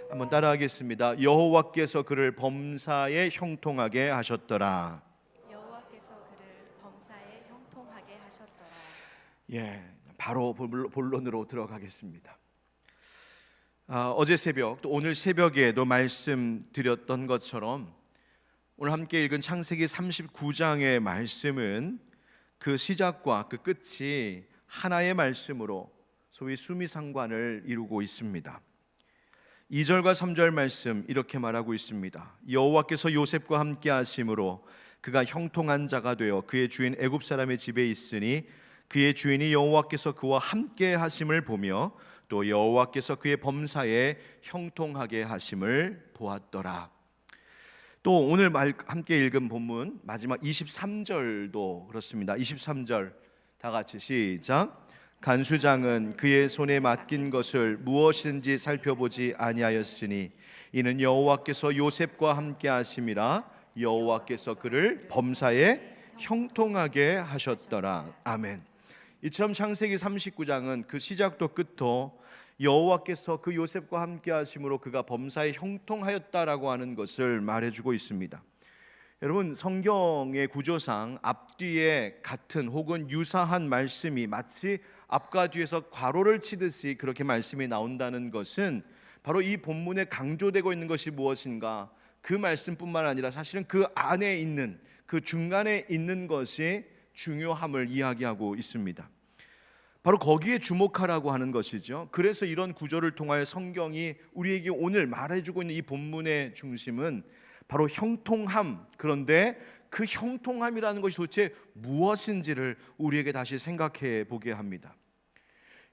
한번 따라하겠습니다. 여호와께서 그를 범사에 형통하게 하셨더라. 여호와께서 그를 범사에 형통하게 하셨더라. 예, 바로 본론으로 들어가겠습니다. 어제 새벽 또 오늘 새벽에도 말씀드렸던 것처럼 오늘 함께 읽은 창세기 39장의 말씀은 그 시작과 그 끝이 하나의 말씀으로 소위 수미상관을 이루고 있습니다. 2절과 3절 말씀 이렇게 말하고 있습니다. 여호와께서 요셉과 함께 하심으로 그가 형통한 자가 되어 그의 주인 애굽 사람의 집에 있으니 그의 주인이 여호와께서 그와 함께 하심을 보며 또 여호와께서 그의 범사에 형통하게 하심을 보았더라. 또 오늘 함께 읽은 본문 마지막 23절도 그렇습니다. 23절 다 같이 시작. 간수장은 그의 손에 맡긴 것을 무엇인지 살펴보지 아니하였으니 이는 여호와께서 요셉과 함께 하심이라. 여호와께서 그를 범사에 형통하게 하셨더라. 아멘. 이처럼 창세기 39장은 그 시작도 끝도 여호와께서 그 요셉과 함께 하심으로 그가 범사에 형통하였다라고 하는 것을 말해주고 있습니다. 여러분, 성경의 구조상 앞뒤에 같은 혹은 유사한 말씀이 마치 앞과 뒤에서 괄호를 치듯이 그렇게 말씀이 나온다는 것은 바로 이 본문에 강조되고 있는 것이 무엇인가, 그 말씀뿐만 아니라 사실은 그 안에 있는, 그 중간에 있는 것이 중요함을 이야기하고 있습니다. 바로 거기에 주목하라고 하는 것이죠. 그래서 이런 구조를 통하여 성경이 우리에게 오늘 말해주고 있는 이 본문의 중심은 바로 형통함, 그런데 그 형통함이라는 것이 도대체 무엇인지를 우리에게 다시 생각해 보게 합니다.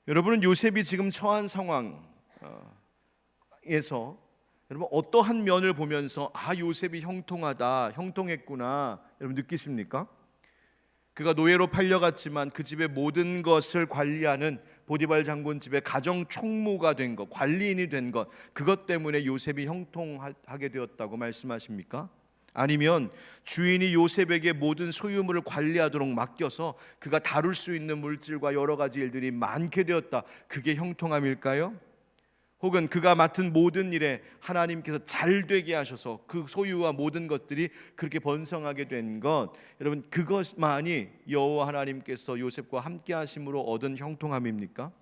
여러분은 요셉이 지금 처한 상황에서 여러분 어떠한 면을 보면서 요셉이 형통하다, 형통했구나 여러분 느끼십니까? 그가 노예로 팔려갔지만 그 집의 모든 것을 관리하는 보디발 장군 집의 가정 총무가 된 것, 관리인이 된 것, 그것 때문에 요셉이 형통하게 되었다고 말씀하십니까? 아니면 주인이 요셉에게 모든 소유물을 관리하도록 맡겨서 그가 다룰 수 있는 물질과 여러 가지 일들이 많게 되었다, 그게 형통함일까요? 혹은 그가 맡은 모든 일에 하나님께서 잘 되게 하셔서 그 소유와 모든 것들이 그렇게 번성하게 된 것, 여러분 그것만이 여호와 하나님께서 요셉과 함께 하심으로 얻은 형통함입니까?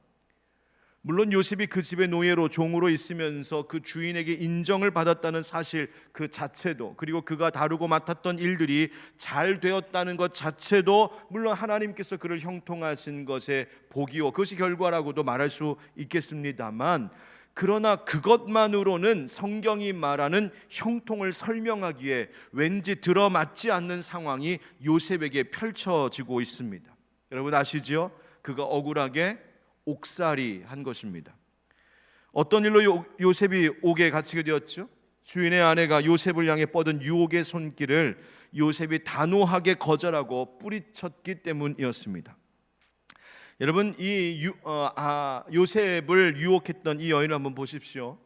물론 요셉이 그 집의 노예로 종으로 있으면서 그 주인에게 인정을 받았다는 사실 그 자체도, 그리고 그가 다루고 맡았던 일들이 잘 되었다는 것 자체도 물론 하나님께서 그를 형통하신 것의 복이요, 그것이 결과라고도 말할 수 있겠습니다만, 그러나 그것만으로는 성경이 말하는 형통을 설명하기에 왠지 들어맞지 않는 상황이 요셉에게 펼쳐지고 있습니다. 여러분 아시죠? 그가 억울하게 옥살이 한 것입니다. 어떤 일로 요셉이 옥에 갇히게 되었죠? 주인의 아내가 요셉을 향해 뻗은 유혹의 손길을 요셉이 단호하게 거절하고 뿌리쳤기 때문이었습니다. 여러분 요셉을 유혹했던 이 여인을 한번 보십시오.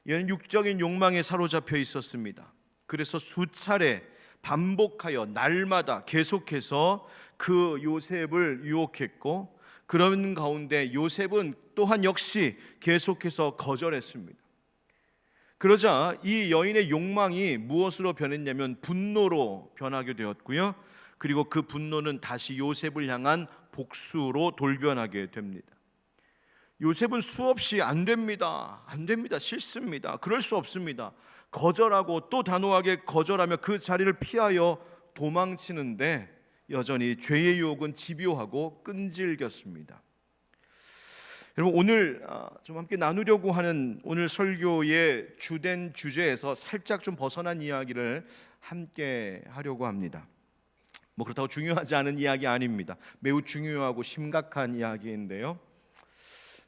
여인은 육적인 욕망에 사로잡혀 있었습니다. 그래서 수차례 반복하여 날마다 계속해서 그 요셉을 유혹했고, 그런 가운데 요셉은 또한 역시 계속해서 거절했습니다. 그러자 이 여인의 욕망이 무엇으로 변했냐면 분노로 변하게 되었고요, 그리고 그 분노는 다시 요셉을 향한 복수로 돌변하게 됩니다. 요셉은 수없이 안 됩니다, 싫습니다, 그럴 수 없습니다, 거절하고 또 단호하게 거절하며 그 자리를 피하여 도망치는데 여전히 죄의 유혹은 집요하고 끈질겼습니다. 여러분 오늘 좀 함께 나누려고 하는 오늘 설교의 주된 주제에서 살짝 좀 벗어난 이야기를 함께 하려고 합니다. 그렇다고 중요하지 않은 이야기 아닙니다. 매우 중요하고 심각한 이야기인데요,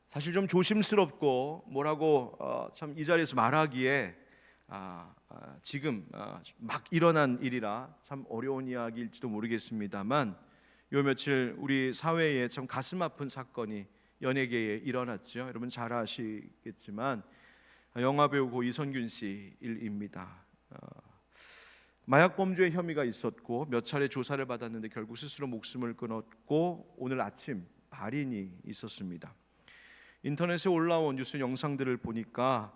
사실 좀 조심스럽고 뭐라고 참 이 자리에서 말하기에 지금 막 일어난 일이라 참 어려운 이야기일지도 모르겠습니다만, 요 며칠 우리 사회에 참 가슴 아픈 사건이 연예계에 일어났죠. 여러분 잘 아시겠지만 영화배우 고 이선균 씨 일입니다. 마약 범죄 혐의가 있었고 몇 차례 조사를 받았는데 결국 스스로 목숨을 끊었고, 오늘 아침 발인이 있었습니다. 인터넷에 올라온 뉴스 영상들을 보니까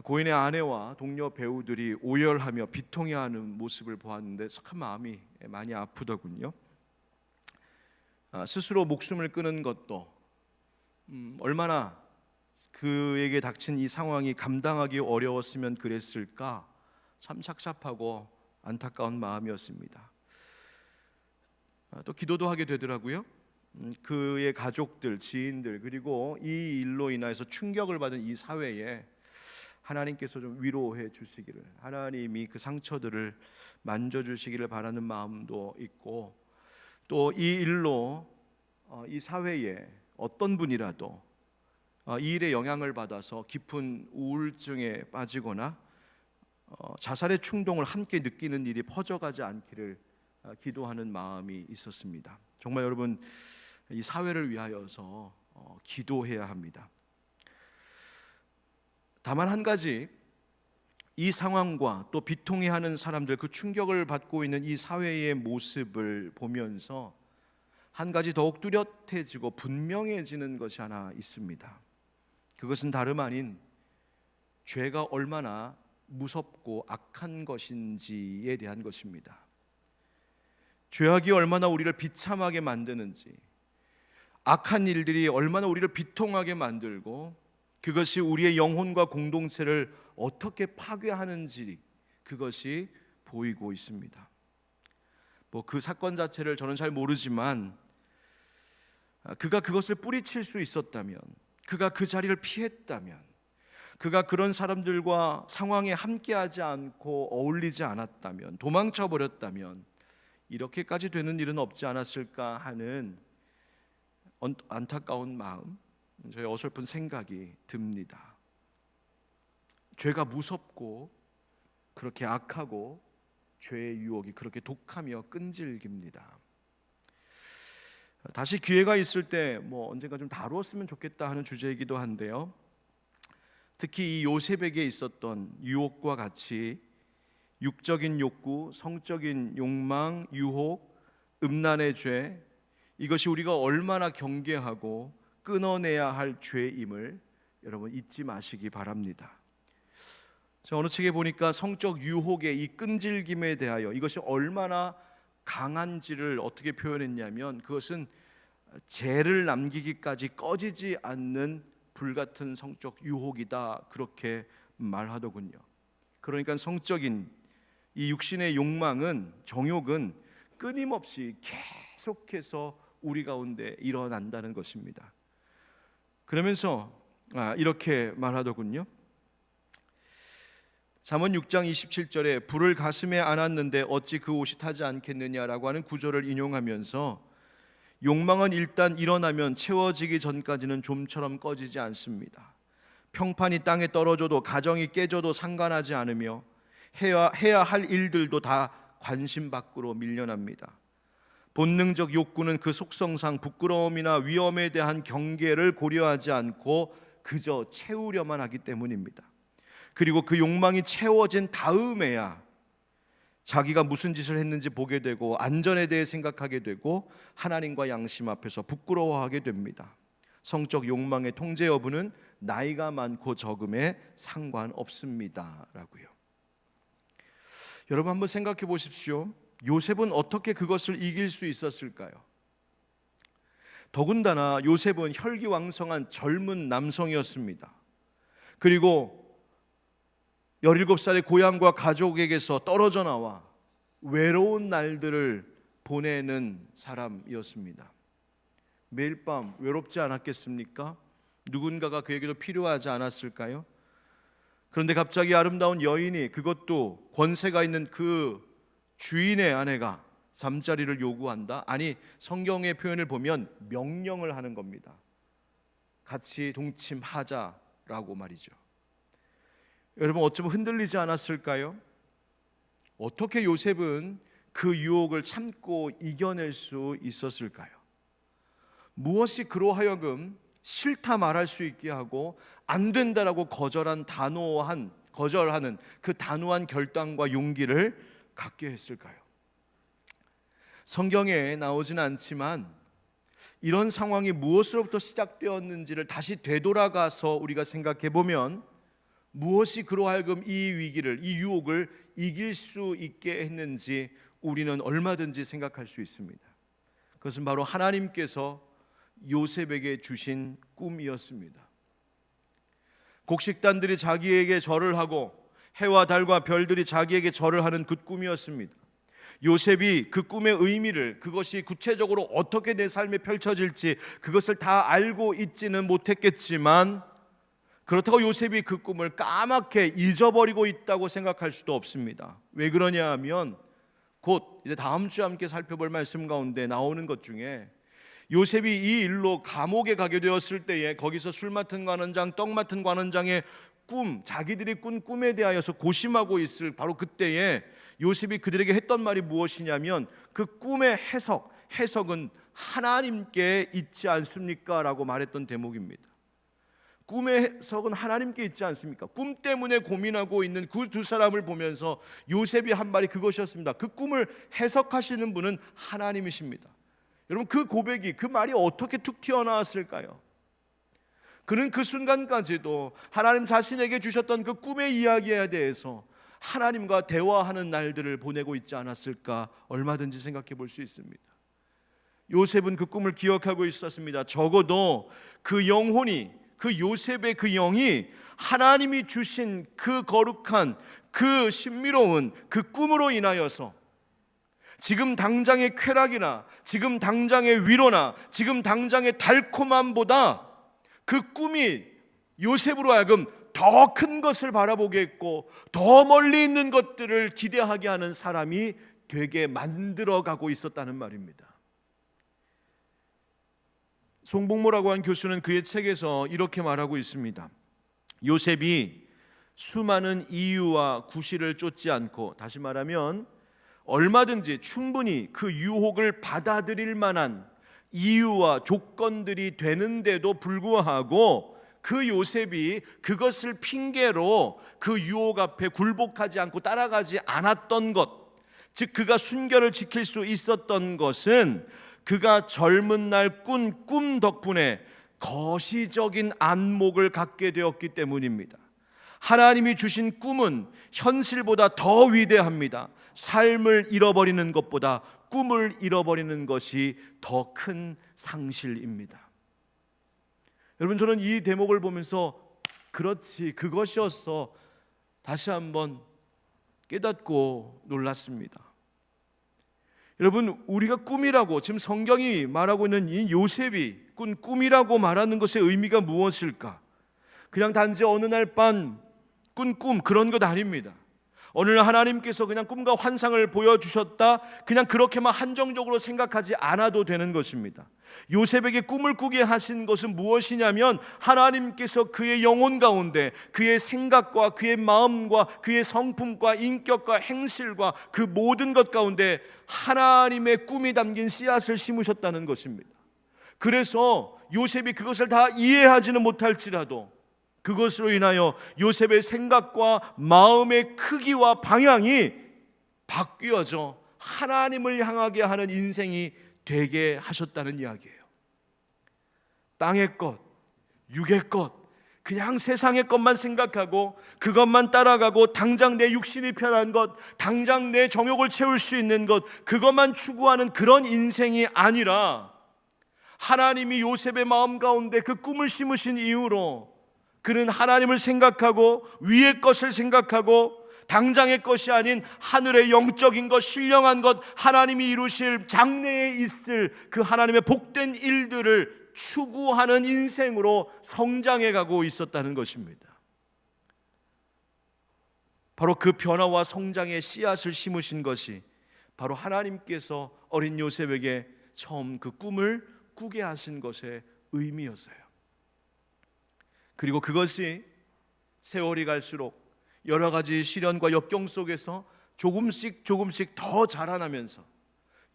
고인의 아내와 동료 배우들이 오열하며 비통해하는 모습을 보았는데 참 마음이 많이 아프더군요. 스스로 목숨을 끊은 것도 얼마나 그에게 닥친 이 상황이 감당하기 어려웠으면 그랬을까, 참 착잡하고 안타까운 마음이었습니다. 또 기도도 하게 되더라고요. 그의 가족들, 지인들, 그리고 이 일로 인해서 충격을 받은 이 사회에 하나님께서 좀 위로해 주시기를, 하나님이 그 상처들을 만져주시기를 바라는 마음도 있고, 또 이 일로 이 사회에 어떤 분이라도 이 일에 영향을 받아서 깊은 우울증에 빠지거나 자살의 충동을 함께 느끼는 일이 퍼져가지 않기를 기도하는 마음이 있었습니다. 정말 여러분, 이 사회를 위하여서 기도해야 합니다. 다만 한 가지, 이 상황과 또 비통해하는 사람들, 그 충격을 받고 있는 이 사회의 모습을 보면서 한 가지 더욱 뚜렷해지고 분명해지는 것이 하나 있습니다. 그것은 다름 아닌 죄가 얼마나 무섭고 악한 것인지에 대한 것입니다. 죄악이 얼마나 우리를 비참하게 만드는지, 악한 일들이 얼마나 우리를 비통하게 만들고 그것이 우리의 영혼과 공동체를 어떻게 파괴하는지, 그것이 보이고 있습니다. 그 사건 자체를 저는 잘 모르지만 그가 그것을 뿌리칠 수 있었다면, 그가 그 자리를 피했다면, 그가 그런 사람들과 상황에 함께하지 않고 어울리지 않았다면, 도망쳐 버렸다면 이렇게까지 되는 일은 없지 않았을까 하는 안타까운 마음, 저의 어설픈 생각이 듭니다. 죄가 무섭고 그렇게 악하고 죄의 유혹이 그렇게 독하며 끈질깁니다. 다시 기회가 있을 때 언젠가 좀 다루었으면 좋겠다 하는 주제이기도 한데요, 특히 이 요셉에게 있었던 유혹과 같이 육적인 욕구, 성적인 욕망, 유혹, 음란의 죄, 이것이 우리가 얼마나 경계하고 끊어내야 할 죄임을 여러분 잊지 마시기 바랍니다. 저 어느 책에 보니까 성적 유혹의 이 끈질김에 대하여 이것이 얼마나 강한지를 어떻게 표현했냐면, 그것은 죄를 남기기까지 꺼지지 않는 불같은 성적 유혹이다, 그렇게 말하더군요. 그러니까 성적인 이 육신의 욕망은, 정욕은 끊임없이 계속해서 우리 가운데 일어난다는 것입니다. 그러면서 이렇게 말하더군요. 잠언 6장 27절에 불을 가슴에 안았는데 어찌 그 옷이 타지 않겠느냐라고 하는 구절을 인용하면서, 욕망은 일단 일어나면 채워지기 전까지는 좀처럼 꺼지지 않습니다. 평판이 땅에 떨어져도, 가정이 깨져도 상관하지 않으며 해야 할 일들도 다 관심 밖으로 밀려납니다. 본능적 욕구는 그 속성상 부끄러움이나 위험에 대한 경계를 고려하지 않고 그저 채우려만 하기 때문입니다. 그리고 그 욕망이 채워진 다음에야 자기가 무슨 짓을 했는지 보게 되고, 안전에 대해 생각하게 되고, 하나님과 양심 앞에서 부끄러워하게 됩니다. 성적 욕망의 통제 여부는 나이가 많고 적음에 상관없습니다 라고요. 여러분, 한번 생각해 보십시오. 요셉은 어떻게 그것을 이길 수 있었을까요? 더군다나 요셉은 혈기왕성한 젊은 남성이었습니다. 그리고 17살의 고향과 가족에게서 떨어져 나와 외로운 날들을 보내는 사람이었습니다. 매일 밤 외롭지 않았겠습니까? 누군가가 그에게도 필요하지 않았을까요? 그런데 갑자기 아름다운 여인이, 그것도 권세가 있는 그 주인의 아내가 잠자리를 요구한다? 아니, 성경의 표현을 보면 명령을 하는 겁니다. 같이 동침하자라고 말이죠. 여러분, 어쩌면 흔들리지 않았을까요? 어떻게 요셉은 그 유혹을 참고 이겨낼 수 있었을까요? 무엇이 그로 하여금 싫다 말할 수 있게 하고 안 된다라고 거절하는 그 단호한 결단과 용기를 갖게 했을까요? 성경에 나오지는 않지만 이런 상황이 무엇으로부터 시작되었는지를 다시 되돌아가서 우리가 생각해 보면 무엇이 그로 하여금 이 위기를, 이 유혹을 이길 수 있게 했는지 우리는 얼마든지 생각할 수 있습니다. 그것은 바로 하나님께서 요셉에게 주신 꿈이었습니다. 곡식단들이 자기에게 절을 하고 해와 달과 별들이 자기에게 절을 하는 그 꿈이었습니다. 요셉이 그 꿈의 의미를, 그것이 구체적으로 어떻게 내 삶에 펼쳐질지 그것을 다 알고 있지는 못했겠지만, 그렇다고 요셉이 그 꿈을 까맣게 잊어버리고 있다고 생각할 수도 없습니다. 왜 그러냐 하면 곧 이제 다음 주에 함께 살펴볼 말씀 가운데 나오는 것 중에 요셉이 이 일로 감옥에 가게 되었을 때에 거기서 술 맡은 관원장, 떡 맡은 관원장의 꿈, 자기들이 꾼 꿈에 대하여서 고심하고 있을 바로 그때에 요셉이 그들에게 했던 말이 무엇이냐면 그 꿈의 해석은 하나님께 있지 않습니까? 라고 말했던 대목입니다. 꿈의 해석은 하나님께 있지 않습니까? 꿈 때문에 고민하고 있는 그 두 사람을 보면서 요셉이 한 말이 그것이었습니다. 그 꿈을 해석하시는 분은 하나님이십니다. 여러분, 그 고백이, 그 말이 어떻게 툭 튀어나왔을까요? 그는 그 순간까지도 하나님 자신에게 주셨던 그 꿈의 이야기에 대해서 하나님과 대화하는 날들을 보내고 있지 않았을까 얼마든지 생각해 볼 수 있습니다. 요셉은 그 꿈을 기억하고 있었습니다. 적어도 그 영혼이, 그 요셉의 그 영이 하나님이 주신 그 거룩한, 그 신비로운 그 꿈으로 인하여서 지금 당장의 쾌락이나 지금 당장의 위로나 지금 당장의 달콤함보다 그 꿈이 요셉으로 하여금 더 큰 것을 바라보게 했고 더 멀리 있는 것들을 기대하게 하는 사람이 되게 만들어가고 있었다는 말입니다. 송복모라고 한 교수는 그의 책에서 이렇게 말하고 있습니다. 요셉이 수많은 이유와 구실을 쫓지 않고, 다시 말하면 얼마든지 충분히 그 유혹을 받아들일 만한 이유와 조건들이 되는데도 불구하고 그 요셉이 그것을 핑계로 그 유혹 앞에 굴복하지 않고 따라가지 않았던 것, 즉 그가 순결을 지킬 수 있었던 것은 그가 젊은 날 꾼 꿈 덕분에 거시적인 안목을 갖게 되었기 때문입니다. 하나님이 주신 꿈은 현실보다 더 위대합니다. 삶을 잃어버리는 것보다 꿈을 잃어버리는 것이 더 큰 상실입니다. 여러분, 저는 이 대목을 보면서 그렇지, 그것이었어, 다시 한번 깨닫고 놀랐습니다. 여러분, 우리가 꿈이라고, 지금 성경이 말하고 있는 이 요셉이 꾼 꿈이라고 말하는 것의 의미가 무엇일까? 그냥 단지 어느 날 밤 꾼 꿈, 그런 것 아닙니다. 어느 날 하나님께서 그냥 꿈과 환상을 보여주셨다, 그냥 그렇게만 한정적으로 생각하지 않아도 되는 것입니다. 요셉에게 꿈을 꾸게 하신 것은 무엇이냐면 하나님께서 그의 영혼 가운데 그의 생각과 그의 마음과 그의 성품과 인격과 행실과 그 모든 것 가운데 하나님의 꿈이 담긴 씨앗을 심으셨다는 것입니다. 그래서 요셉이 그것을 다 이해하지는 못할지라도 그것으로 인하여 요셉의 생각과 마음의 크기와 방향이 바뀌어져 하나님을 향하게 하는 인생이 되게 하셨다는 이야기예요. 땅의 것, 육의 것, 그냥 세상의 것만 생각하고 그것만 따라가고 당장 내 육신이 편한 것, 당장 내 정욕을 채울 수 있는 것, 그것만 추구하는 그런 인생이 아니라 하나님이 요셉의 마음 가운데 그 꿈을 심으신 이후로 그는 하나님을 생각하고 위의 것을 생각하고 당장의 것이 아닌 하늘의 영적인 것, 신령한 것, 하나님이 이루실 장래에 있을 그 하나님의 복된 일들을 추구하는 인생으로 성장해 가고 있었다는 것입니다. 바로 그 변화와 성장의 씨앗을 심으신 것이 바로 하나님께서 어린 요셉에게 처음 그 꿈을 꾸게 하신 것의 의미였어요. 그리고 그것이 세월이 갈수록 여러 가지 시련과 역경 속에서 조금씩 더 자라나면서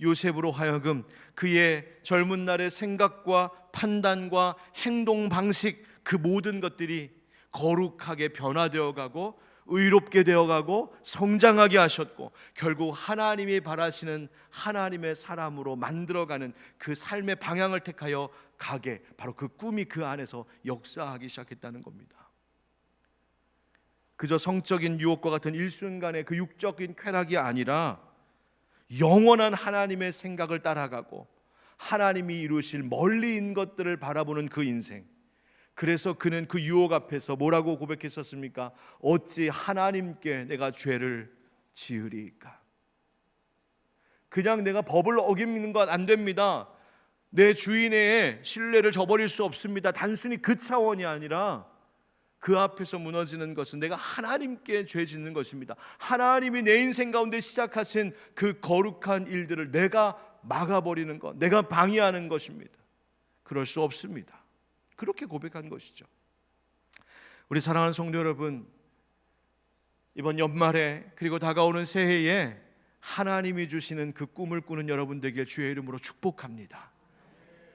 요셉으로 하여금 그의 젊은 날의 생각과 판단과 행동 방식, 그 모든 것들이 거룩하게 변화되어 가고 의롭게 되어가고 성장하게 하셨고 결국 하나님이 바라시는 하나님의 사람으로 만들어가는 그 삶의 방향을 택하여 가게, 바로 그 꿈이 그 안에서 역사하기 시작했다는 겁니다. 그저 성적인 유혹과 같은 일순간의 그 육적인 쾌락이 아니라 영원한 하나님의 생각을 따라가고 하나님이 이루실 멀리 있는 것들을 바라보는 그 인생. 그래서 그는 그 유혹 앞에서 뭐라고 고백했었습니까? 어찌 하나님께 내가 죄를 지으리까? 그냥 내가 법을 어기는 건 안 됩니다. 내 주인의 신뢰를 저버릴 수 없습니다. 단순히 그 차원이 아니라 그 앞에서 무너지는 것은 내가 하나님께 죄 짓는 것입니다. 하나님이 내 인생 가운데 시작하신 그 거룩한 일들을 내가 막아버리는 것, 내가 방해하는 것입니다. 그럴 수 없습니다. 그렇게 고백한 것이죠. 우리 사랑하는 성도 여러분, 이번 연말에 그리고 다가오는 새해에 하나님이 주시는 그 꿈을 꾸는 여러분 되길 주의 이름으로 축복합니다.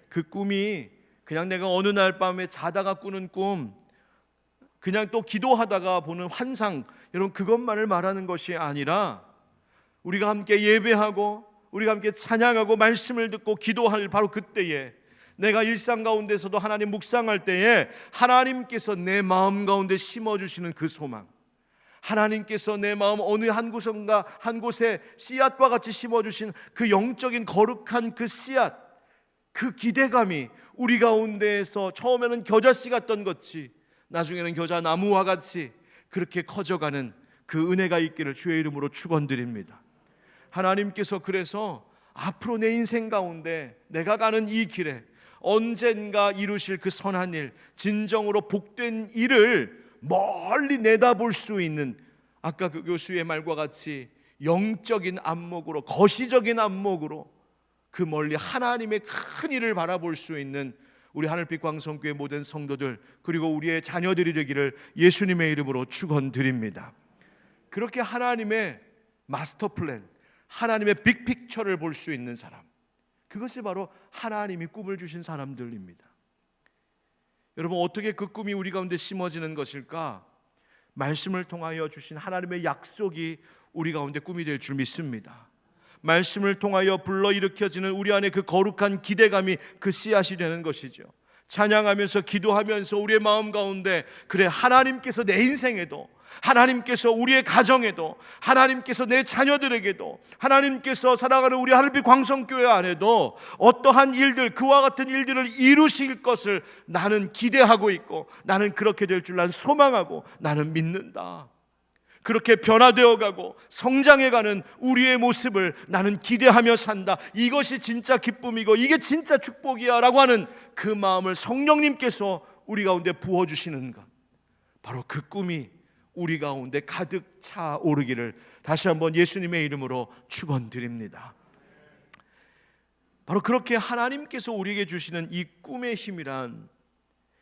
그 꿈이 그냥 내가 어느 날 밤에 자다가 꾸는 꿈, 그냥 또 기도하다가 보는 환상, 여러분 그것만을 말하는 것이 아니라 우리가 함께 예배하고 우리가 함께 찬양하고 말씀을 듣고 기도할 바로 그때에 내가 일상 가운데서도 하나님 묵상할 때에 하나님께서 내 마음 가운데 심어주시는 그 소망, 하나님께서 내 마음 어느 한 구석인가 한 곳에 씨앗과 같이 심어주신 그 영적인 거룩한 그 씨앗, 그 기대감이 우리 가운데에서 처음에는 겨자씨 같던 것이 나중에는 겨자나무와 같이 그렇게 커져가는 그 은혜가 있기를 주의 이름으로 축원드립니다. 하나님께서 그래서 앞으로 내 인생 가운데 내가 가는 이 길에 언젠가 이루실 그 선한 일, 진정으로 복된 일을 멀리 내다볼 수 있는, 아까 그 교수의 말과 같이 영적인 안목으로, 거시적인 안목으로 그 멀리 하나님의 큰 일을 바라볼 수 있는 우리 하늘빛 광성교회 모든 성도들 그리고 우리의 자녀들이 되기를 예수님의 이름으로 축원드립니다. 그렇게 하나님의 마스터 플랜, 하나님의 빅픽처를 볼 수 있는 사람, 그것이 바로 하나님이 꿈을 주신 사람들입니다. 여러분, 어떻게 그 꿈이 우리 가운데 심어지는 것일까? 말씀을 통하여 주신 하나님의 약속이 우리 가운데 꿈이 될 줄 믿습니다. 말씀을 통하여 불러일으켜지는 우리 안에 그 거룩한 기대감이 그 씨앗이 되는 것이죠. 찬양하면서 기도하면서 우리의 마음 가운데, 그래, 하나님께서 내 인생에도, 하나님께서 우리의 가정에도, 하나님께서 내 자녀들에게도, 하나님께서 사랑하는 우리 하늘빛 광성교회 안에도 어떠한 일들, 그와 같은 일들을 이루실 것을 나는 기대하고 있고, 나는 그렇게 될 줄 난 소망하고 나는 믿는다. 그렇게 변화되어가고 성장해가는 우리의 모습을 나는 기대하며 산다. 이것이 진짜 기쁨이고 이게 진짜 축복이야 라고 하는 그 마음을 성령님께서 우리 가운데 부어주시는 것, 바로 그 꿈이 우리 가운데 가득 차오르기를 다시 한번 예수님의 이름으로 축원드립니다. 바로 그렇게 하나님께서 우리에게 주시는 이 꿈의 힘이란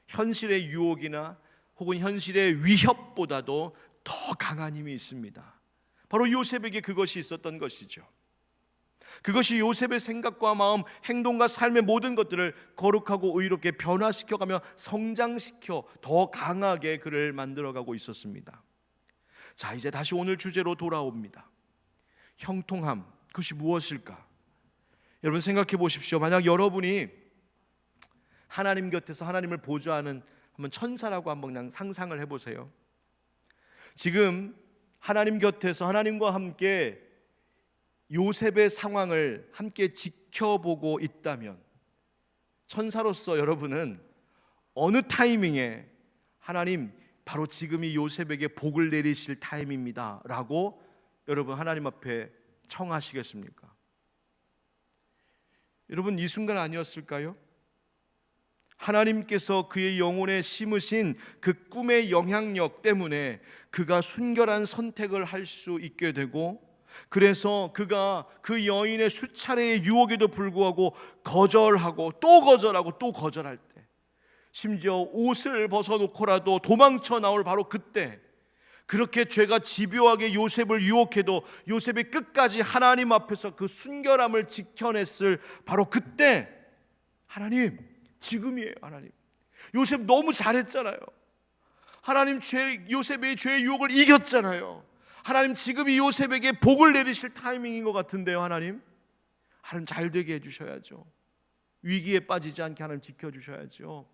현실의 유혹이나 혹은 현실의 위협보다도 더 강한 힘이 있습니다. 바로 요셉에게 그것이 있었던 것이죠. 그것이 요셉의 생각과 마음, 행동과 삶의 모든 것들을 거룩하고 의롭게 변화시켜가며 성장시켜 더 강하게 그를 만들어가고 있었습니다. 자, 이제 다시 오늘 주제로 돌아옵니다. 형통함, 그것이 무엇일까? 여러분 생각해 보십시오. 만약 여러분이 하나님 곁에서 하나님을 보좌하는 한번 천사라고 한번 그냥 상상을 해보세요. 지금 하나님 곁에서 하나님과 함께 요셉의 상황을 함께 지켜보고 있다면 천사로서 여러분은 어느 타이밍에 하나님, 바로 지금이 요셉에게 복을 내리실 타임입니다 라고 여러분 하나님 앞에 청하시겠습니까? 여러분, 이 순간 아니었을까요? 하나님께서 그의 영혼에 심으신 그 꿈의 영향력 때문에 그가 순결한 선택을 할 수 있게 되고, 그래서 그가 그 여인의 수차례의 유혹에도 불구하고 거절하고 또 거절하고 또 거절할 때, 심지어 옷을 벗어놓고라도 도망쳐 나올 바로 그때, 그렇게 죄가 집요하게 요셉을 유혹해도 요셉이 끝까지 하나님 앞에서 그 순결함을 지켜냈을 바로 그때, 하나님, 지금이에요. 하나님, 요셉 너무 잘했잖아요. 하나님, 요셉의 죄의 유혹을 이겼잖아요. 하나님, 지금이 요셉에게 복을 내리실 타이밍인 것 같은데요. 하나님 잘 되게 해주셔야죠. 위기에 빠지지 않게 하나님 지켜주셔야죠.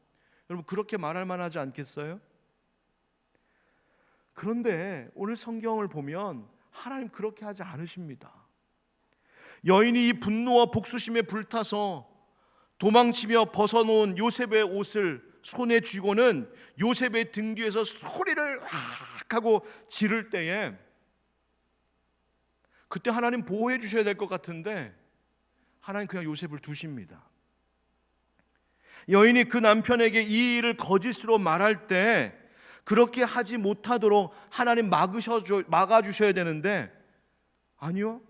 여러분, 그렇게 말할 만하지 않겠어요? 그런데 오늘 성경을 보면 하나님 그렇게 하지 않으십니다. 여인이 이 분노와 복수심에 불타서 도망치며 벗어놓은 요셉의 옷을 손에 쥐고는 요셉의 등 뒤에서 소리를 확 하고 지를 때에, 그때 하나님 보호해 주셔야 될 것 같은데 하나님 그냥 요셉을 두십니다. 여인이 그 남편에게 이 일을 거짓으로 말할 때 그렇게 하지 못하도록 하나님 막아주셔야 되는데, 아니요,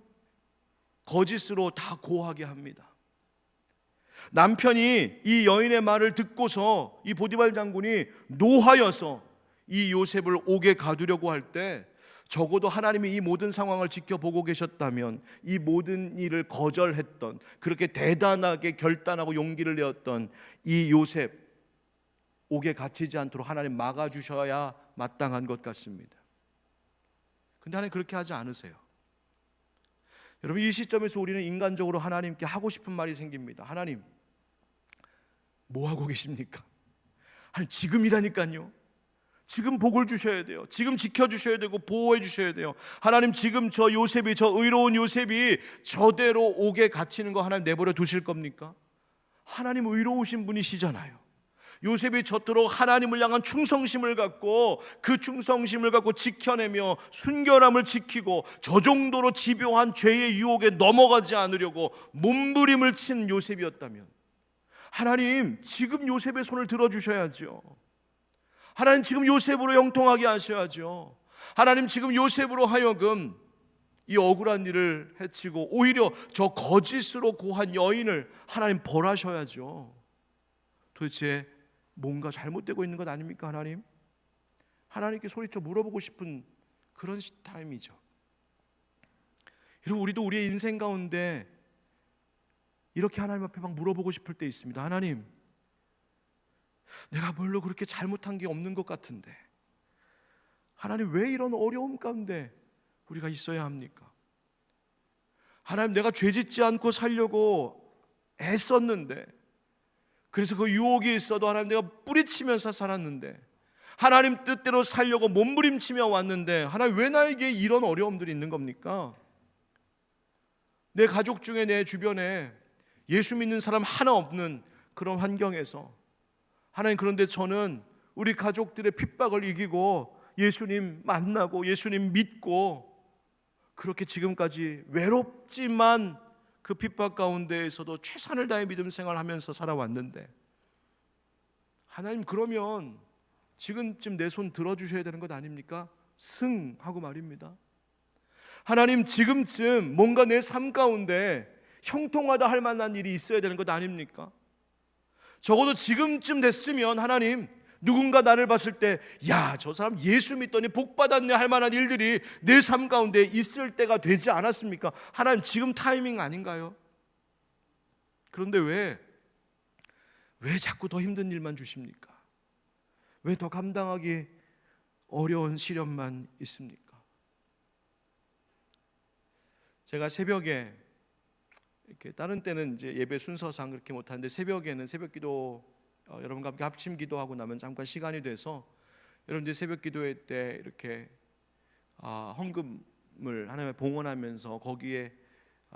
거짓으로 다 고하게 합니다. 남편이 이 여인의 말을 듣고서 이 보디발 장군이 노하여서 이 요셉을 옥에 가두려고 할 때, 적어도 하나님이 이 모든 상황을 지켜보고 계셨다면 이 모든 일을 거절했던, 그렇게 대단하게 결단하고 용기를 내었던 이 요셉, 옥에 갇히지 않도록 하나님 막아주셔야 마땅한 것 같습니다. 근데 하나님 그렇게 하지 않으세요. 여러분, 이 시점에서 우리는 인간적으로 하나님께 하고 싶은 말이 생깁니다. 하나님, 뭐 하고 계십니까? 하나님, 지금이라니까요. 지금 복을 주셔야 돼요. 지금 지켜주셔야 되고 보호해 주셔야 돼요. 하나님, 지금 저 요셉이, 저 의로운 요셉이 저대로 옥에 갇히는 거 하나님 내버려 두실 겁니까? 하나님 의로우신 분이시잖아요. 요셉이 저토록 하나님을 향한 충성심을 갖고 그 충성심을 갖고 지켜내며 순결함을 지키고 저 정도로 집요한 죄의 유혹에 넘어가지 않으려고 몸부림을 친 요셉이었다면, 하나님 지금 요셉의 손을 들어주셔야죠. 하나님 지금 요셉으로 형통하게 하셔야죠. 하나님 지금 요셉으로 하여금 이 억울한 일을 해치고 오히려 저 거짓으로 고한 여인을 하나님 벌하셔야죠. 도대체 뭔가 잘못되고 있는 것 아닙니까? 하나님께 소리쳐 물어보고 싶은 그런 타임이죠. 여러분, 우리도 우리의 인생 가운데 이렇게 하나님 앞에 막 물어보고 싶을 때 있습니다. 하나님, 내가 별로 그렇게 잘못한 게 없는 것 같은데 하나님, 왜 이런 어려움 가운데 우리가 있어야 합니까? 하나님, 내가 죄짓지 않고 살려고 애썼는데, 그래서 그 유혹이 있어도 하나님 내가 뿌리치면서 살았는데, 하나님 뜻대로 살려고 몸부림치며 왔는데, 하나님 왜 나에게 이런 어려움들이 있는 겁니까? 내 가족 중에, 내 주변에 예수 믿는 사람 하나 없는 그런 환경에서, 하나님, 그런데 저는 우리 가족들의 핍박을 이기고 예수님 만나고 예수님 믿고 그렇게 지금까지 외롭지만 그 핍박 가운데에서도 최선을 다해 믿음 생활하면서 살아왔는데, 하나님, 그러면 지금쯤 내 손 들어주셔야 되는 것 아닙니까? 승하고 말입니다. 하나님, 지금쯤 뭔가 내 삶 가운데 형통하다 할 만한 일이 있어야 되는 것 아닙니까? 적어도 지금쯤 됐으면 하나님, 누군가 나를 봤을 때, 야, 저 사람 예수 믿더니 복 받았네 할 만한 일들이 내 삶 가운데 있을 때가 되지 않았습니까? 하나님, 지금 타이밍 아닌가요? 그런데 왜 자꾸 더 힘든 일만 주십니까? 왜 더 감당하기 어려운 시련만 있습니까? 제가 새벽에 이렇게, 다른 때는 이제 예배 순서상 그렇게 못하는데 새벽에는 새벽기도 여러분과 함께 합심 기도하고 나면 잠깐 시간이 돼서 여러분들 새벽 기도회 때 이렇게 헌금을 하나님에 봉헌하면서 거기에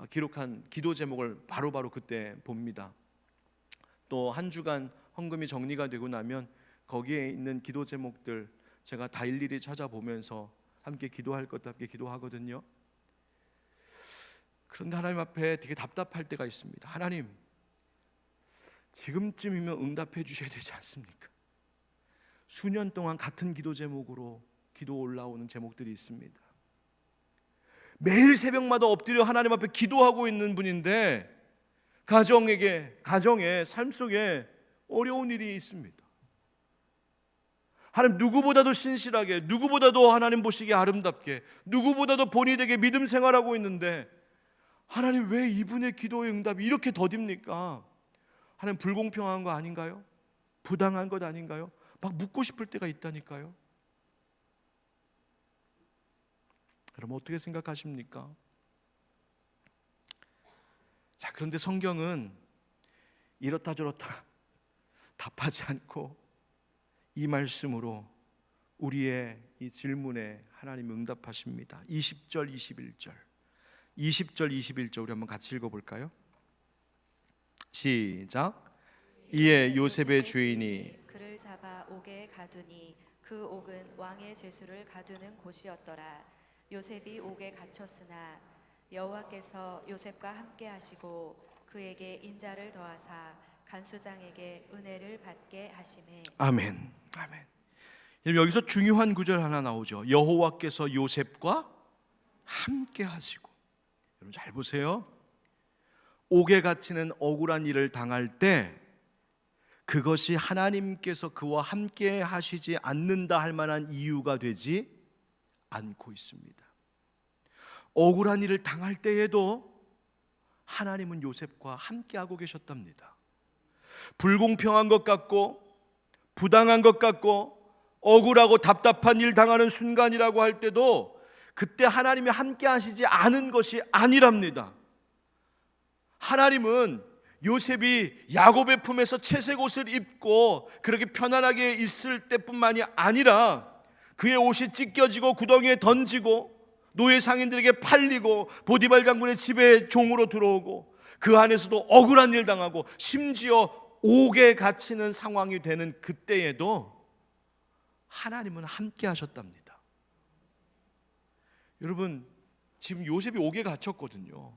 기록한 기도 제목을 바로바로 그때 봅니다. 또 한 주간 헌금이 정리가 되고 나면 거기에 있는 기도 제목들 제가 다 일일이 찾아보면서 함께 기도할 것도 함께 기도하거든요. 그런데 하나님 앞에 되게 답답할 때가 있습니다. 하나님, 지금쯤이면 응답해 주셔야 되지 않습니까? 수년 동안 같은 기도 제목으로 기도 올라오는 제목들이 있습니다. 매일 새벽마다 엎드려 하나님 앞에 기도하고 있는 분인데 가정에 삶 속에 어려운 일이 있습니다. 하나님, 누구보다도 신실하게, 누구보다도 하나님 보시기에 아름답게, 누구보다도 본인에게 믿음 생활하고 있는데, 하나님 왜 이분의 기도의 응답이 이렇게 더딥니까? 하나님, 불공평한 거 아닌가요? 부당한 것 아닌가요? 막 묻고 싶을 때가 있다니까요. 여러분, 어떻게 생각하십니까? 자, 그런데 성경은 이렇다 저렇다 답하지 않고 이 말씀으로 우리의 이 질문에 하나님이 응답하십니다. 20절 21절 20절 21절 우리 한번 같이 읽어볼까요? 시작. 이에 요셉의 주인이 그를 잡아 옥에 가두니 그 옥은 왕의 죄수를 가두는 곳이었더라. 요셉이 옥에 갇혔으나 여호와께서 요셉과 함께 하시고 그에게 인자를 더하사 간수장에게 은혜를 받게 하시매. 아멘. 아멘. 여기서 중요한 구절 하나 나오죠. 여호와께서 요셉과 함께 하시고. 여러분 잘 보세요. 옥에 갇히는 억울한 일을 당할 때 그것이 하나님께서 그와 함께 하시지 않는다 할 만한 이유가 되지 않고 있습니다. 억울한 일을 당할 때에도 하나님은 요셉과 함께하고 계셨답니다. 불공평한 것 같고 부당한 것 같고 억울하고 답답한 일 당하는 순간이라고 할 때도 그때 하나님이 함께 하시지 않은 것이 아니랍니다. 하나님은 요셉이 야곱의 품에서 채색 옷을 입고 그렇게 편안하게 있을 때뿐만이 아니라 그의 옷이 찢겨지고 구덩이에 던지고 노예 상인들에게 팔리고 보디발 장군의 집에 종으로 들어오고 그 안에서도 억울한 일 당하고 심지어 옥에 갇히는 상황이 되는 그때에도 하나님은 함께 하셨답니다. 여러분 지금 요셉이 옥에 갇혔거든요.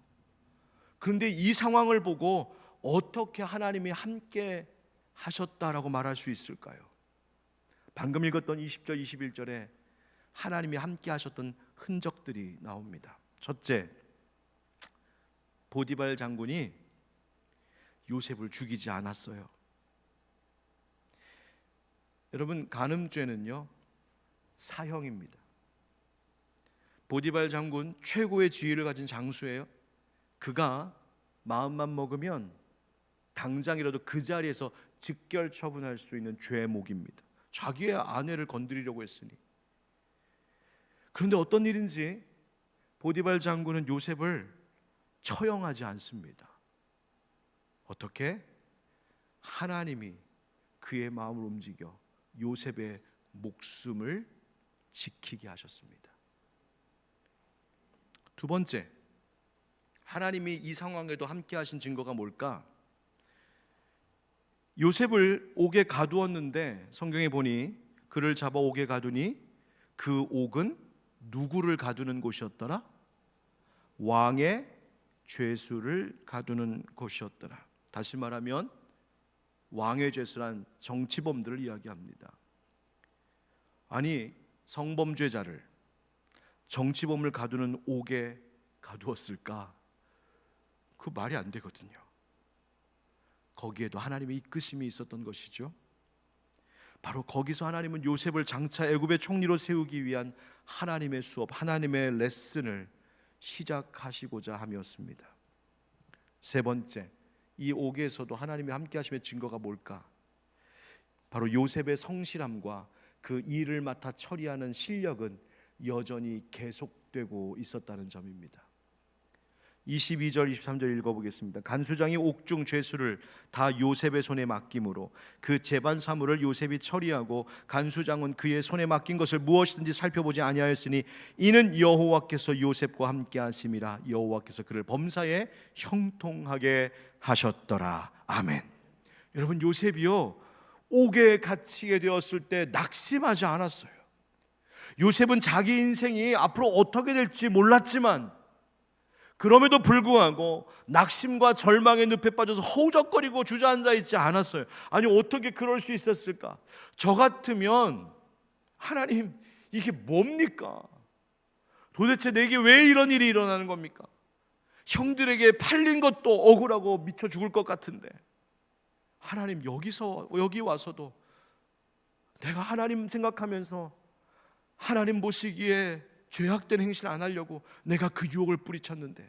그런데 이 상황을 보고 어떻게 하나님이 함께 하셨다라고 말할 수 있을까요? 방금 읽었던 20절 21절에 하나님이 함께 하셨던 흔적들이 나옵니다. 첫째, 보디발 장군이 요셉을 죽이지 않았어요. 여러분 간음죄는요 사형입니다. 보디발 장군 최고의 지위를 가진 장수예요. 그가 마음만 먹으면 당장이라도 그 자리에서 즉결 처분할 수 있는 죄목입니다. 자기의 아내를 건드리려고 했으니. 그런데 어떤 일인지 보디발 장군은 요셉을 처형하지 않습니다. 어떻게? 하나님이 그의 마음을 움직여 요셉의 목숨을 지키게 하셨습니다. 두 번째, 하나님이 이 상황에도 함께 하신 증거가 뭘까? 요셉을 옥에 가두었는데 성경에 보니 그를 잡아 옥에 가두니 그 옥은 누구를 가두는 곳이었더라? 왕의 죄수를 가두는 곳이었더라. 다시 말하면 왕의 죄수란 정치범들을 이야기합니다. 아니 성범죄자를 정치범을 가두는 옥에 가두었을까? 그 말이 안 되거든요. 거기에도 하나님의 이끄심이 있었던 것이죠. 바로 거기서 하나님은 요셉을 장차 애굽의 총리로 세우기 위한 하나님의 수업, 하나님의 레슨을 시작하시고자 함이었습니다. 세 번째, 이 옥에서도 하나님이 함께 하심의 증거가 뭘까? 바로 요셉의 성실함과 그 일을 맡아 처리하는 실력은 여전히 계속되고 있었다는 점입니다. 22절 23절 읽어보겠습니다. 간수장이 옥중 죄수를 다 요셉의 손에 맡김으로 그 재반 사물을 요셉이 처리하고 간수장은 그의 손에 맡긴 것을 무엇이든지 살펴보지 아니하였으니 이는 여호와께서 요셉과 함께 하심이라. 여호와께서 그를 범사에 형통하게 하셨더라. 아멘. 여러분 요셉이요 옥에 갇히게 되었을 때 낙심하지 않았어요. 요셉은 자기 인생이 앞으로 어떻게 될지 몰랐지만 그럼에도 불구하고 낙심과 절망의 늪에 빠져서 허우적거리고 주저앉아 있지 않았어요. 아니 어떻게 그럴 수 있었을까? 저 같으면 하나님 이게 뭡니까? 도대체 내게 왜 이런 일이 일어나는 겁니까? 형들에게 팔린 것도 억울하고 미쳐 죽을 것 같은데 하나님 여기 와서도 내가 하나님 생각하면서 하나님 보시기에 죄악된 행실을 안 하려고 내가 그 유혹을 뿌리쳤는데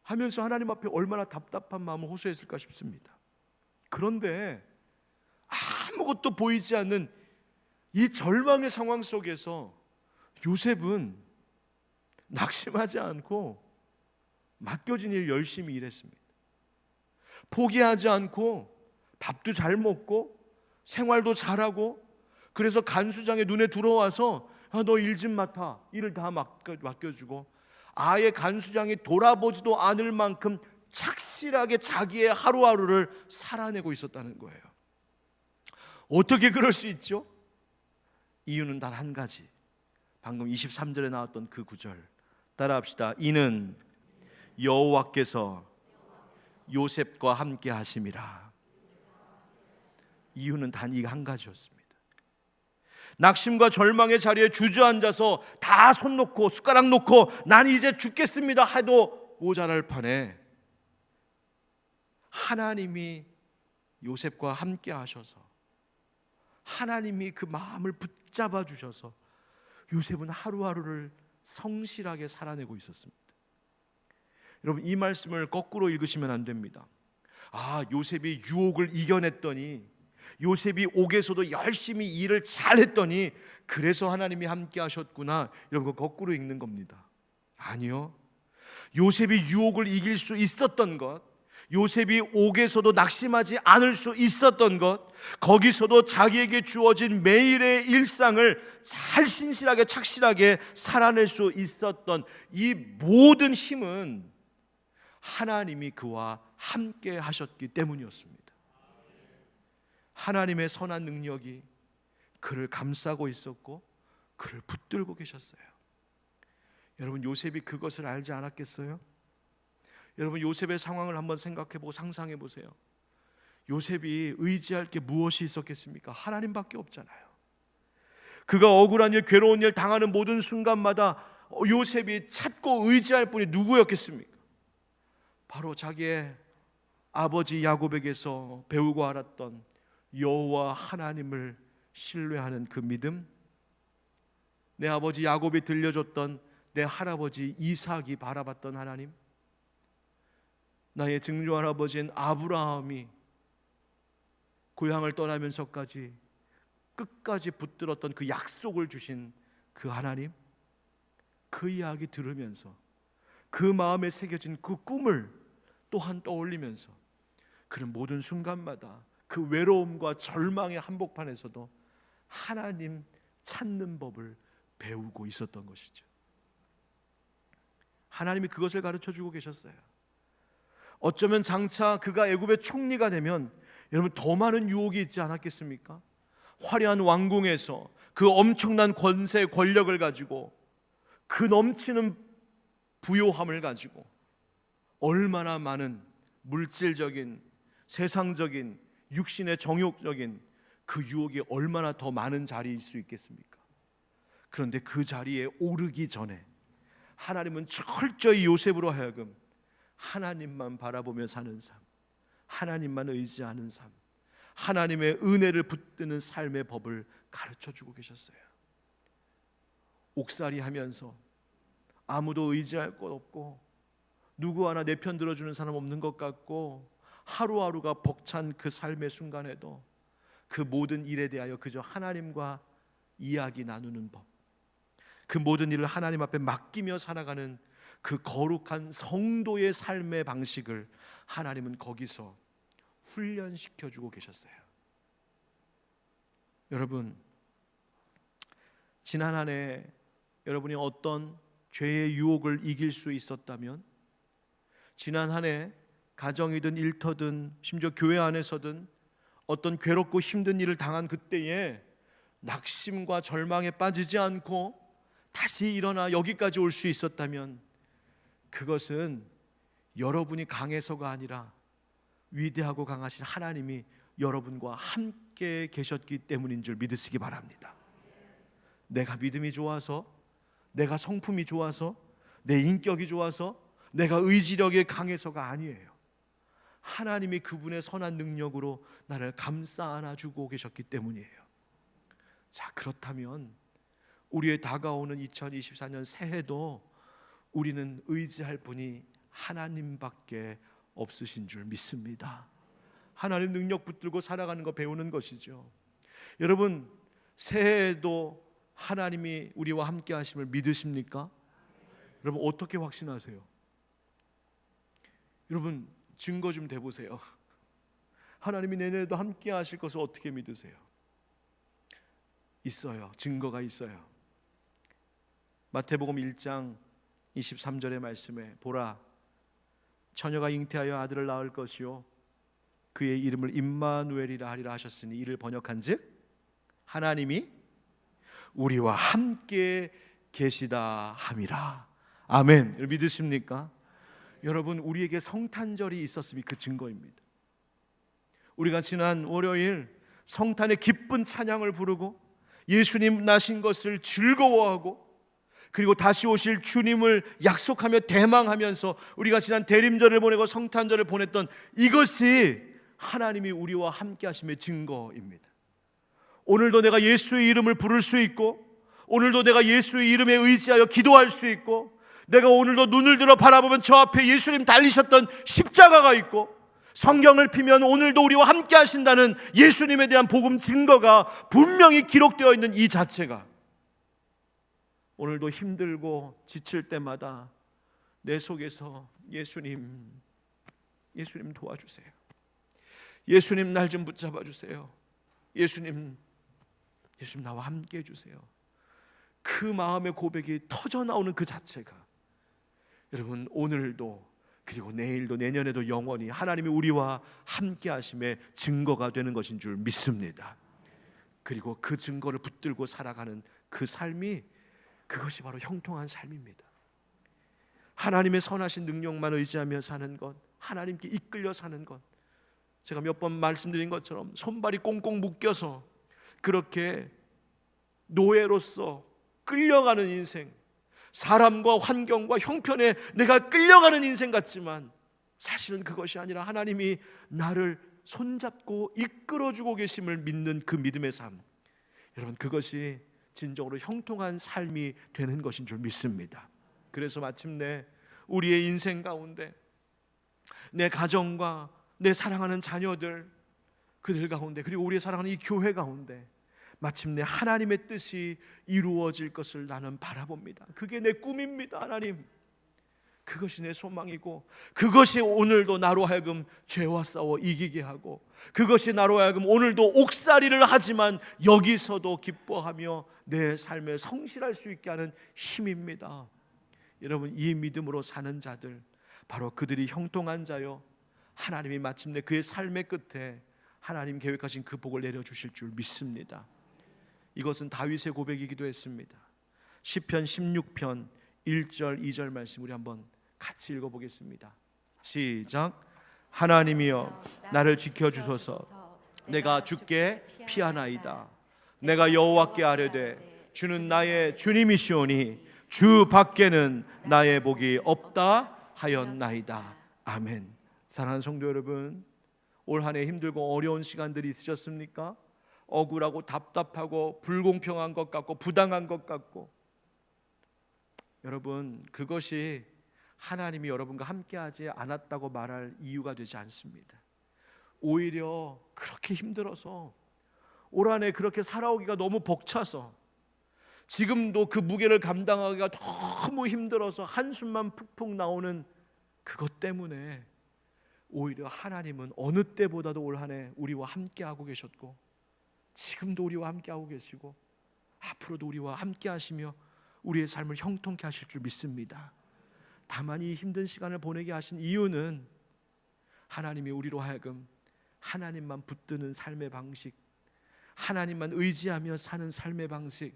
하면서 하나님 앞에 얼마나 답답한 마음을 호소했을까 싶습니다. 그런데 아무것도 보이지 않는 이 절망의 상황 속에서 요셉은 낙심하지 않고 맡겨진 일 열심히 일했습니다. 포기하지 않고 밥도 잘 먹고 생활도 잘하고 그래서 간수장의 눈에 들어와서 너 일 좀 맡아, 일을 다 맡겨주고 아예 간수장이 돌아보지도 않을 만큼 착실하게 자기의 하루하루를 살아내고 있었다는 거예요. 어떻게 그럴 수 있죠? 이유는 단 한 가지. 방금 23절에 나왔던 그 구절 따라합시다. 이는 여호와께서 요셉과 함께 하심이라. 이유는 단 이 한 가지였습니다. 낙심과 절망의 자리에 주저앉아서 다 손 놓고 숟가락 놓고 난 이제 죽겠습니다 해도 모자랄 판에 하나님이 요셉과 함께 하셔서 하나님이 그 마음을 붙잡아 주셔서 요셉은 하루하루를 성실하게 살아내고 있었습니다. 여러분, 이 말씀을 거꾸로 읽으시면 안 됩니다. 요셉이 유혹을 이겨냈더니, 요셉이 옥에서도 열심히 일을 잘했더니 그래서 하나님이 함께 하셨구나, 이런 거 거꾸로 읽는 겁니다. 아니요, 요셉이 유혹을 이길 수 있었던 것, 요셉이 옥에서도 낙심하지 않을 수 있었던 것, 거기서도 자기에게 주어진 매일의 일상을 잘 신실하게 착실하게 살아낼 수 있었던 이 모든 힘은 하나님이 그와 함께 하셨기 때문이었습니다. 하나님의 선한 능력이 그를 감싸고 있었고 그를 붙들고 계셨어요. 여러분, 요셉이 그것을 알지 않았겠어요? 여러분, 요셉의 상황을 한번 생각해보고 상상해 보세요. 요셉이 의지할 게 무엇이 있었겠습니까? 하나님밖에 없잖아요. 그가 억울한 일, 괴로운 일 당하는 모든 순간마다 요셉이 찾고 의지할 분이 누구였겠습니까? 바로 자기의 아버지 야곱에게서 배우고 알았던 여호와 하나님을 신뢰하는 그 믿음, 내 아버지 야곱이 들려줬던 내 할아버지 이삭이 바라봤던 하나님, 나의 증조할아버지인 아브라함이 고향을 떠나면서까지 끝까지 붙들었던 그 약속을 주신 그 하나님, 그 이야기 들으면서 그 마음에 새겨진 그 꿈을 또한 떠올리면서 그런 모든 순간마다 그 외로움과 절망의 한복판에서도 하나님 찾는 법을 배우고 있었던 것이죠. 하나님이 그것을 가르쳐주고 계셨어요. 어쩌면 장차 그가 애굽의 총리가 되면 여러분 더 많은 유혹이 있지 않았겠습니까? 화려한 왕궁에서 그 엄청난 권세 권력을 가지고 그 넘치는 부요함을 가지고 얼마나 많은 물질적인 세상적인 육신의 정욕적인 그 유혹이 얼마나 더 많은 자리일 수 있겠습니까? 그런데 그 자리에 오르기 전에 하나님은 철저히 요셉으로 하여금 하나님만 바라보며 사는 삶, 하나님만 의지하는 삶, 하나님의 은혜를 붙드는 삶의 법을 가르쳐주고 계셨어요. 옥살이 하면서 아무도 의지할 것 없고 누구 하나 내 편 들어주는 사람 없는 것 같고 하루하루가 벅찬 그 삶의 순간에도 그 모든 일에 대하여 그저 하나님과 이야기 나누는 법, 그 모든 일을 하나님 앞에 맡기며 살아가는 그 거룩한 성도의 삶의 방식을 하나님은 거기서 훈련시켜주고 계셨어요. 여러분, 지난 한 해 여러분이 어떤 죄의 유혹을 이길 수 있었다면, 지난 한 해 가정이든 일터든 심지어 교회 안에서든 어떤 괴롭고 힘든 일을 당한 그때에 낙심과 절망에 빠지지 않고 다시 일어나 여기까지 올 수 있었다면 그것은 여러분이 강해서가 아니라 위대하고 강하신 하나님이 여러분과 함께 계셨기 때문인 줄 믿으시기 바랍니다. 내가 믿음이 좋아서, 내가 성품이 좋아서, 내 인격이 좋아서, 내가 의지력이 강해서가 아니에요. 하나님이 그분의 선한 능력으로 나를 감싸 안아주고 계셨기 때문이에요. 자, 그렇다면 우리의 다가오는 2024년 새해도 우리는 의지할 분이 하나님밖에 없으신 줄 믿습니다. 하나님 능력 붙들고 살아가는 거 배우는 것이죠. 여러분, 새해에도 하나님이 우리와 함께 하심을 믿으십니까? 여러분, 어떻게 확신하세요? 여러분, 증거 좀 대보세요. 하나님이 내년에도 함께 하실 것을 어떻게 믿으세요? 있어요. 증거가 있어요. 마태복음 1장 23절의 말씀에 보라, 처녀가 잉태하여 아들을 낳을 것이요 그의 이름을 임마누엘이라 하리라 하셨으니 이를 번역한즉 하나님이 우리와 함께 계시다 함이라. 아멘. 믿으십니까? 여러분, 우리에게 성탄절이 있었음이 그 증거입니다. 우리가 지난 월요일 성탄의 기쁜 찬양을 부르고 예수님 나신 것을 즐거워하고 그리고 다시 오실 주님을 약속하며 대망하면서 우리가 지난 대림절을 보내고 성탄절을 보냈던 이것이 하나님이 우리와 함께 하심의 증거입니다. 오늘도 내가 예수의 이름을 부를 수 있고, 오늘도 내가 예수의 이름에 의지하여 기도할 수 있고, 내가 오늘도 눈을 들어 바라보면 저 앞에 예수님 달리셨던 십자가가 있고, 성경을 피면 오늘도 우리와 함께 하신다는 예수님에 대한 복음 증거가 분명히 기록되어 있는 이 자체가, 오늘도 힘들고 지칠 때마다 내 속에서 예수님 도와주세요. 예수님 날 좀 붙잡아 주세요. 예수님 나와 함께 해주세요. 그 마음의 고백이 터져 나오는 그 자체가 여러분 오늘도 그리고 내일도 내년에도 영원히 하나님이 우리와 함께 하심의 증거가 되는 것인 줄 믿습니다. 그리고 그 증거를 붙들고 살아가는 그 삶이, 그것이 바로 형통한 삶입니다. 하나님의 선하신 능력만 의지하며 사는 것, 하나님께 이끌려 사는 것, 제가 몇 번 말씀드린 것처럼 손발이 꽁꽁 묶여서 그렇게 노예로서 끌려가는 인생, 사람과 환경과 형편에 내가 끌려가는 인생 같지만 사실은 그것이 아니라 하나님이 나를 손잡고 이끌어주고 계심을 믿는 그 믿음의 삶, 여러분 그것이 진정으로 형통한 삶이 되는 것인 줄 믿습니다. 그래서 마침내 우리의 인생 가운데 내 가정과 내 사랑하는 자녀들, 그들 가운데, 그리고 우리의 사랑하는 이 교회 가운데 마침내 하나님의 뜻이 이루어질 것을 나는 바라봅니다. 그게 내 꿈입니다. 하나님, 그것이 내 소망이고, 그것이 오늘도 나로 하여금 죄와 싸워 이기게 하고, 그것이 나로 하여금 오늘도 옥살이를 하지만 여기서도 기뻐하며 내 삶에 성실할 수 있게 하는 힘입니다. 여러분, 이 믿음으로 사는 자들, 바로 그들이 형통한 자요, 하나님이 마침내 그의 삶의 끝에 하나님 계획하신 그 복을 내려주실 줄 믿습니다. 이것은 다윗의 고백이기도 했습니다. 시편 16편 1절 2절 말씀 우리 한번 같이 읽어보겠습니다. 시작. 하나님이여 나를 지켜주소서. 내가 주께 피하나이다. 내가 여호와께 아뢰되 주는 나의 주님이시오니 주 밖에는 나의 복이 없다 하였나이다. 아멘. 사랑하는 성도 여러분, 올 한 해 힘들고 어려운 시간들이 있으셨습니까? 억울하고 답답하고 불공평한 것 같고 부당한 것 같고, 여러분 그것이 하나님이 여러분과 함께하지 않았다고 말할 이유가 되지 않습니다. 오히려 그렇게 힘들어서 올 한 해 그렇게 살아오기가 너무 벅차서 지금도 그 무게를 감당하기가 너무 힘들어서 한숨만 푹푹 나오는 그것 때문에 오히려 하나님은 어느 때보다도 올 한 해 우리와 함께하고 계셨고, 지금도 우리와 함께하고 계시고, 앞으로도 우리와 함께하시며 우리의 삶을 형통케 하실 줄 믿습니다. 다만 이 힘든 시간을 보내게 하신 이유는 하나님이 우리로 하여금 하나님만 붙드는 삶의 방식, 하나님만 의지하며 사는 삶의 방식,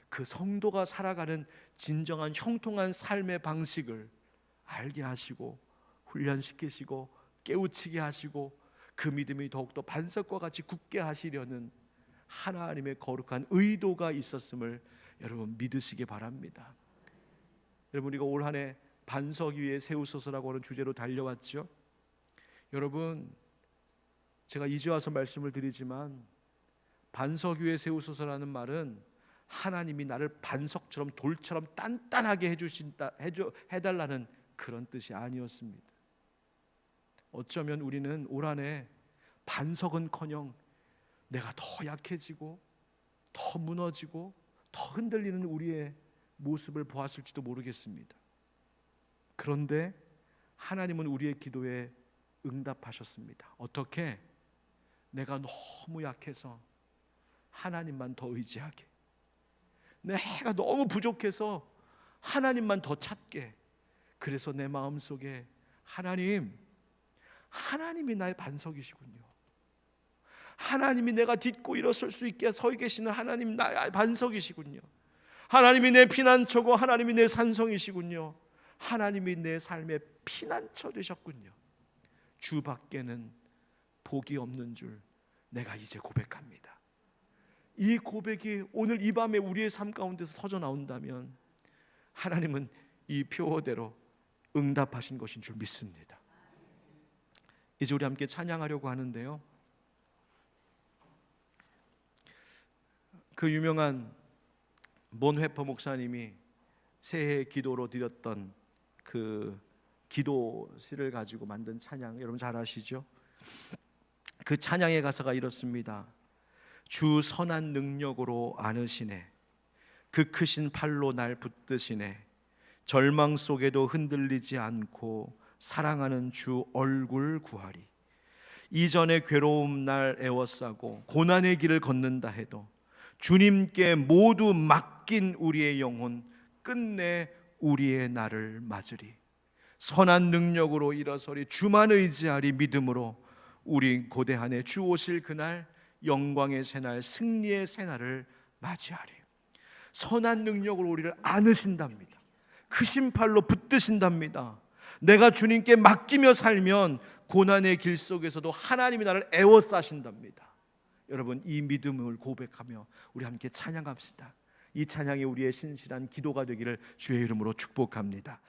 그 성도가 살아가는 진정한 형통한 삶의 방식을 알게 하시고 훈련시키시고 깨우치게 하시고 그 믿음이 더욱더 반석과 같이 굳게 하시려는 하나님의 거룩한 의도가 있었음을 여러분 믿으시기 바랍니다. 여러분, 우리가 올 한 해 반석 위에 세우소서라고 하는 주제로 달려왔죠. 여러분, 제가 이제 와서 말씀을 드리지만 반석 위에 세우소서라는 말은 하나님이 나를 반석처럼 돌처럼 단단하게 해달라는 그런 뜻이 아니었습니다. 어쩌면 우리는 올 한 해 반석은커녕 내가 더 약해지고 더 무너지고 더 흔들리는 우리의 모습을 보았을지도 모르겠습니다. 그런데 하나님은 우리의 기도에 응답하셨습니다. 어떻게? 내가 너무 약해서 하나님만 더 의지하게, 내가 너무 부족해서 하나님만 더 찾게. 그래서 내 마음속에 하나님이 나의 반석이시군요. 하나님이 내가 딛고 일어설 수 있게 서 계시는 하나님 나의 반석이시군요. 하나님이 내 피난처고 하나님이 내 산성이시군요. 하나님이 내 삶의 피난처 되셨군요. 주 밖에는 복이 없는 줄 내가 이제 고백합니다. 이 고백이 오늘 이 밤에 우리의 삶 가운데서 터져 나온다면 하나님은 이 표어대로 응답하신 것인 줄 믿습니다. 이제 우리 함께 찬양하려고 하는데요, 그 유명한 본회퍼 목사님이 새해 기도로 드렸던 그 기도시를 가지고 만든 찬양, 여러분 잘 아시죠? 그 찬양의 가사가 이렇습니다. 주 선한 능력으로 안으시네, 그 크신 팔로 날 붙드시네, 절망 속에도 흔들리지 않고 사랑하는 주 얼굴 구하리. 이전에 괴로움 날 애워싸고 고난의 길을 걷는다 해도 주님께 모두 맡긴 우리의 영혼 끝내 우리의 날을 맞으리. 선한 능력으로 일어서리, 주만 의지하리. 믿음으로 우리 고대한 해 주 오실 그날 영광의 새날, 승리의 새날을 맞이하리. 선한 능력으로 우리를 안으신답니다. 크신 팔로 붙드신답니다. 내가 주님께 맡기며 살면 고난의 길 속에서도 하나님이 나를 애워싸신답니다. 여러분, 이 믿음을 고백하며 우리 함께 찬양합시다. 이 찬양이 우리의 신실한 기도가 되기를 주의 이름으로 축복합니다.